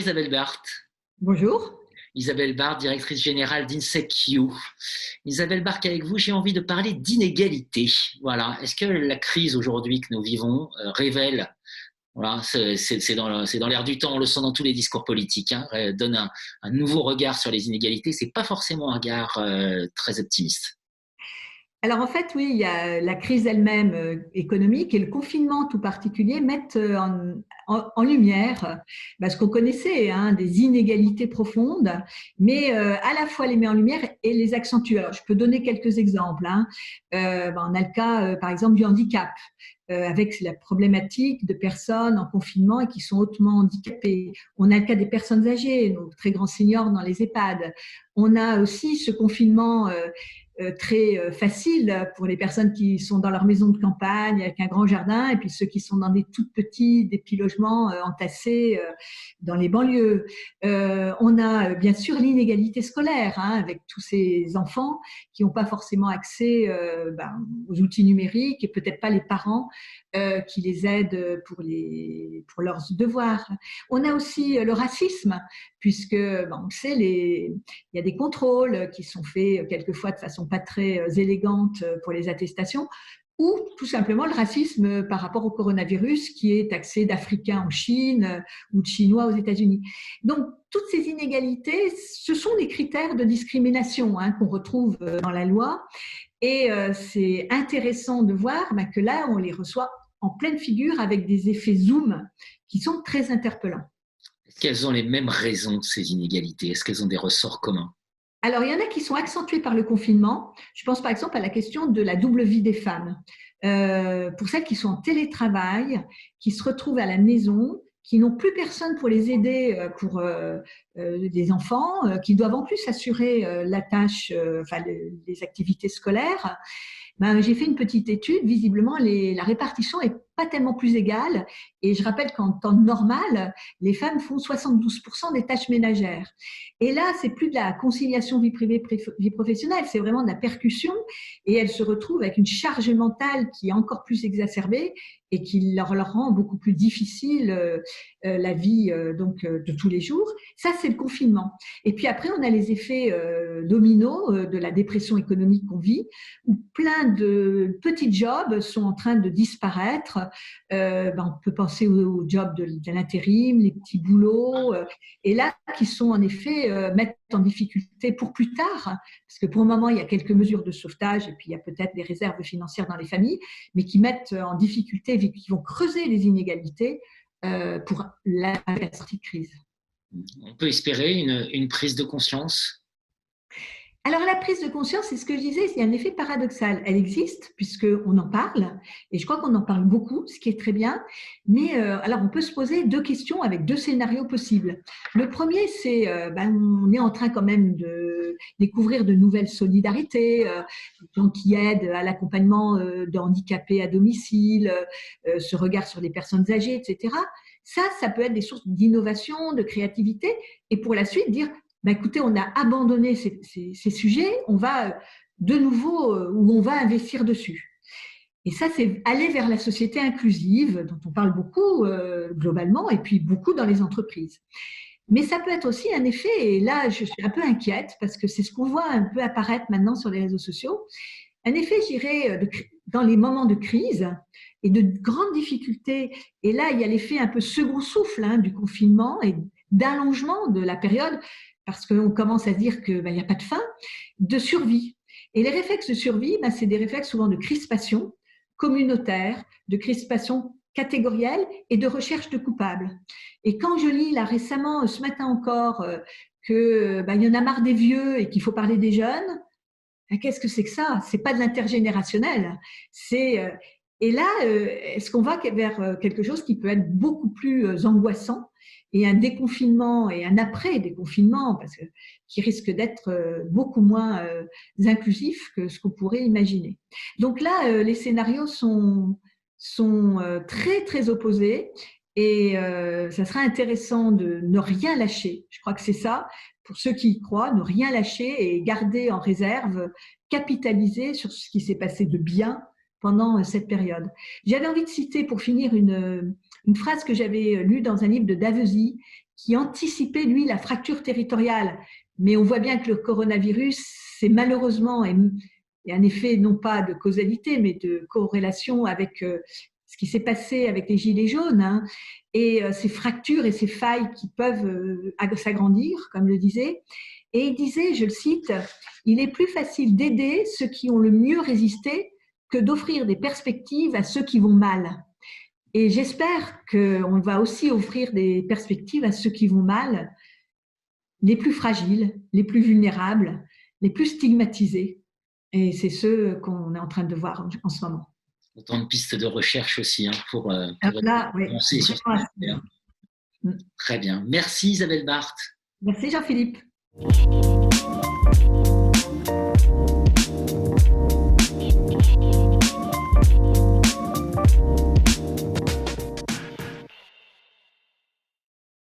Isabelle Barthes. Bonjour. Isabelle Barthes, directrice générale d'INSEQ. Isabelle Barthes, avec vous, j'ai envie de parler d'inégalité. Voilà. Est-ce que la crise aujourd'hui que nous vivons révèle, voilà, c'est dans l'air du temps, on le sent dans tous les discours politiques, hein, donne un nouveau regard sur les inégalités. C'est pas forcément un regard très optimiste. Alors en fait, oui, il y a la crise elle-même économique et le confinement tout particulier mettent en lumière ce qu'on connaissait, hein, des inégalités profondes, mais à la fois les met en lumière et les accentue. Alors je peux donner quelques exemples. Hein. On a le cas, par exemple, du handicap. Avec la problématique de personnes en confinement et qui sont hautement handicapées. On a le cas des personnes âgées, nos très grands seniors dans les EHPAD. On a aussi ce confinement très facile pour les personnes qui sont dans leur maison de campagne avec un grand jardin et puis ceux qui sont dans des des petits logements entassés dans les banlieues. On a bien sûr l'inégalité scolaire, hein, avec tous ces enfants qui n'ont pas forcément accès aux outils numériques et peut-être pas les parents qui les aident pour leurs devoirs. On a aussi le racisme, puisque on sait, il y a des contrôles qui sont faits quelquefois de façon pas très élégante pour les attestations, ou tout simplement le racisme par rapport au coronavirus qui est taxé d'Africains en Chine ou de Chinois aux États-Unis. Donc, toutes ces inégalités, ce sont des critères de discrimination, hein, qu'on retrouve dans la loi. Et c'est intéressant de voir que là, on les reçoit en pleine figure avec des effets zoom qui sont très interpellants. Est-ce qu'elles ont les mêmes raisons, ces inégalités? Est-ce qu'elles ont des ressorts communs? Alors, il y en a qui sont accentués par le confinement. Je pense par exemple à la question de la double vie des femmes. Pour celles qui sont en télétravail, qui se retrouvent à la maison, qui n'ont plus personne pour les aider pour des enfants, qui doivent en plus assurer la tâche, les activités scolaires. J'ai fait une petite étude. Visiblement, la répartition est pas tellement plus égale. Et je rappelle qu'en temps normal, les femmes font 72% des tâches ménagères. Et là, c'est plus de la conciliation vie privée, vie professionnelle, c'est vraiment de la percussion. Et elles se retrouvent avec une charge mentale qui est encore plus exacerbée et qui leur rend beaucoup plus difficile la vie de tous les jours. Ça, c'est le confinement. Et puis après, on a les effets dominos de la dépression économique qu'on vit, où plein de petits jobs sont en train de disparaître. On peut penser aux jobs de l'intérim, les petits boulots, et là, qui sont en effet mettent en difficulté pour plus tard, parce que pour le moment, il y a quelques mesures de sauvetage, et puis il y a peut-être des réserves financières dans les familles, mais qui mettent en difficulté, qui vont creuser les inégalités pour la sortie de crise. On peut espérer une prise de conscience? Alors, la prise de conscience, c'est ce que je disais, il y a un effet paradoxal. Elle existe puisqu'on en parle, et je crois qu'on en parle beaucoup, ce qui est très bien. Mais alors, on peut se poser deux questions avec deux scénarios possibles. Le premier, c'est on est en train quand même de découvrir de nouvelles solidarités, gens qui aident à l'accompagnement de handicapés à domicile, ce regard sur les personnes âgées, etc. Ça peut être des sources d'innovation, de créativité, et pour la suite, dire écoutez, on a abandonné ces sujets, on va de nouveau où on va investir dessus. Et ça, c'est aller vers la société inclusive, dont on parle beaucoup globalement, et puis beaucoup dans les entreprises. Mais ça peut être aussi un effet, et là, je suis un peu inquiète, parce que c'est ce qu'on voit un peu apparaître maintenant sur les réseaux sociaux, un effet, je dirais, dans les moments de crise et de grandes difficultés. Et là, il y a l'effet un peu second souffle du confinement et d'allongement de la période, parce qu'on commence à se dire qu'il n'y a pas de fin, de survie. Et les réflexes de survie, c'est des réflexes souvent de crispation communautaire, de crispation catégorielle et de recherche de coupables. Et quand je lis là récemment, ce matin encore, qu'il y en a marre des vieux et qu'il faut parler des jeunes, qu'est-ce que c'est que ça? C'est pas de l'intergénérationnel. Et là, est-ce qu'on va vers quelque chose qui peut être beaucoup plus angoissant et un déconfinement et un après-déconfinement qui risque d'être beaucoup moins inclusif que ce qu'on pourrait imaginer. Donc là, les scénarios sont très, très opposés et ça sera intéressant de ne rien lâcher. Je crois que c'est ça. Pour ceux qui y croient, ne rien lâcher et garder en réserve, capitaliser sur ce qui s'est passé de bien pendant cette période. J'avais envie de citer pour finir une phrase que j'avais lue dans un livre de Davesi qui anticipait, lui, la fracture territoriale. Mais on voit bien que le coronavirus, c'est malheureusement un effet non pas de causalité, mais de corrélation avec ce qui s'est passé avec les Gilets jaunes, hein, et ces fractures et ces failles qui peuvent s'agrandir, comme le disait. Et il disait, je le cite, « Il est plus facile d'aider ceux qui ont le mieux résisté que d'offrir des perspectives à ceux qui vont mal. » Et j'espère qu'on va aussi offrir des perspectives à ceux qui vont mal, les plus fragiles, les plus vulnérables, les plus stigmatisés. Et c'est ceux qu'on est en train de voir en ce moment. Autant de pistes de recherche aussi pour là, oui, avancer sur ce sujet. Très bien. Merci Isabelle Barthes. Merci Jean-Philippe.